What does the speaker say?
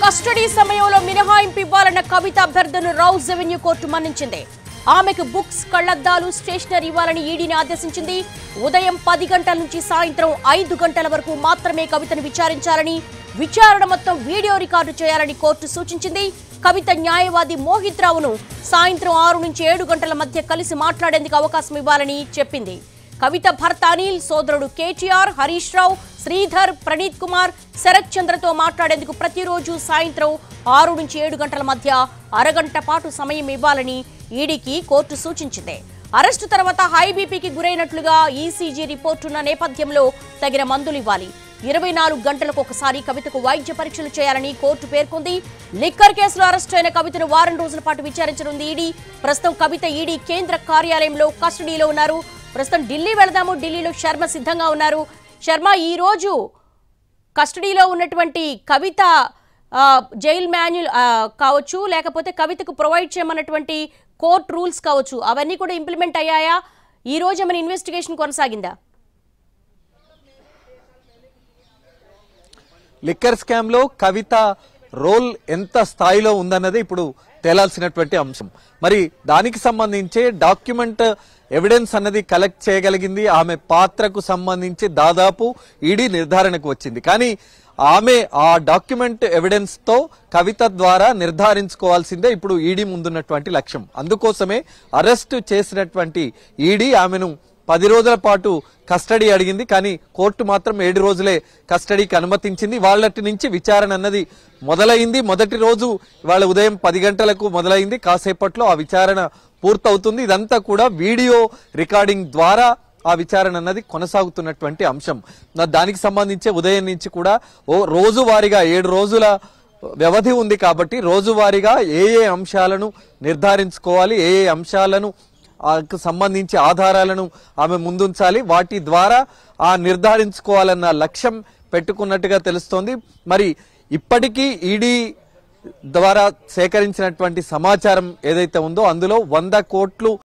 Custody సమయంలో మినహాయింపు ఇవ్వాలన్న కవిత అభ్యర్థనను రౌస్ రెవెన్యూ కోర్టు మన్నించింది. ఆమెకు బుక్స్, కళ్లద్దాలు, స్టేషనరీ ఇవ్వాలని ఈడీని ఆదేశించింది. ఉదయం 10 గంటల నుంచి సాయంత్రం 5 గంటల వరకు మాత్రమే కవితను విచారించాలని, విచారణ మొత్తం వీడియో రికార్డు చేయాలని కోర్టు సూచించింది. కవిత న్యాయవాది మోహిత్ రావును సాయంత్రం 6 నుంచి 7 గంటల మధ్య కలిసి మాట్లాడేందుకు అవకాశం ఇవ్వాలని చెప్పింది. కవిత భర్త అనిల్, సోదరుడు కేటీఆర్, హరీష్ రావు, శ్రీధర్, ప్రణీత్ కుమార్, శరత్ చంద్రతో మాట్లాడేందుకు ప్రతిరోజు సాయంత్రం 6 నుంచి 7 గంటల మధ్య అరగంట పాటు సమయం ఇవ్వాలని ఈడీకి కోర్టు సూచించింది. అరెస్టు తర్వాత హై బీపీకి గురైనట్లుగా ఈసీజీ రిపోర్టున్న నేపథ్యంలో తగిన మందులు ఇవ్వాలి. 24 గంటలకు ఒకసారి కవితకు వైద్య పరీక్షలు చేయాలని కోర్టు పేర్కొంది. లిక్కర్ కేసులో అరెస్టు అయిన కవితను వారం రోజుల పాటు విచారించనుంది ఈడీ. ప్రస్తుతం కవిత ఈడీ కేంద్ర కార్యాలయంలో కస్టడీలో ఉన్నారు. ప్రస్తుతం ఢిల్లీ వెళదాము. ఢిల్లీలో శర్మ సిద్ధంగా ఉన్నారు. శర్మ, ఈ రోజు కస్టడీలో ఉన్నటువంటి కవిత జైల్ మాన్యుల్ కావచ్చు, లేకపోతే కవితకు ప్రొవైడ్ చేయమన్నటువంటి కోర్ట్ రూల్స్ కావచ్చు, అవన్నీ కూడా ఇంప్లిమెంట్ అయ్యాయా? ఈ రోజు ఏమైనా ఇన్వెస్టిగేషన్ కొనసాగిందా? లిక్కర్ స్కామ్ లో కవిత రోల్ ఎంత స్థాయిలో ఉందన్నది ఇప్పుడు తేలాల్సినటువంటి అంశం. మరి దానికి సంబంధించి డాక్యుమెంట్ ఎవిడెన్స్ అన్నది కలెక్ట్ చేయగలిగింది. ఆమె పాత్రకు సంబంధించి దాదాపు ఈడీ నిర్ధారణకు వచ్చింది. కానీ ఆమె ఆ డాక్యుమెంట్ ఎవిడెన్స్ తో కవిత ద్వారా నిర్ధారించుకోవాల్సిందే ఇప్పుడు ఈడీ ముందున్నటువంటి లక్ష్యం. అందుకోసమే అరెస్ట్ చేసినటువంటి ఈడీ ఆమెను 10 రోజుల పాటు కస్టడీ అడిగింది. కానీ కోర్టు మాత్రం 7 రోజులే కస్టడీకి అనుమతించింది. వాళ్ళటి నుంచి విచారణ అన్నది మొదలైంది. మొదటి రోజు ఇవాళ ఉదయం 10 గంటలకు మొదలైంది. కాసేపట్లో ఆ విచారణ పూర్తవుతుంది. ఇదంతా కూడా వీడియో రికార్డింగ్ ద్వారా ఆ విచారణ అన్నది కొనసాగుతున్నటువంటి అంశం. దానికి సంబంధించి ఉదయం నుంచి కూడా రోజువారీగా 7 రోజుల వ్యవధి ఉంది కాబట్టి రోజువారీగా ఏ అంశాలను నిర్ధారించుకోవాలి, ఏ అంశాలను సంబంధించి ఆధారాలను ఆమె ముందుంచాలి, వాటి ద్వారా ఆ నిర్ధారించుకోవాలన్న లక్ష్యం పెట్టుకున్నట్టుగా తెలుస్తోంది. మరి ఇప్పటికీ ఈడీ ద్వారా సేకరించినటువంటి సమాచారం ఏదైతే ఉందో అందులో 100 కోట్లు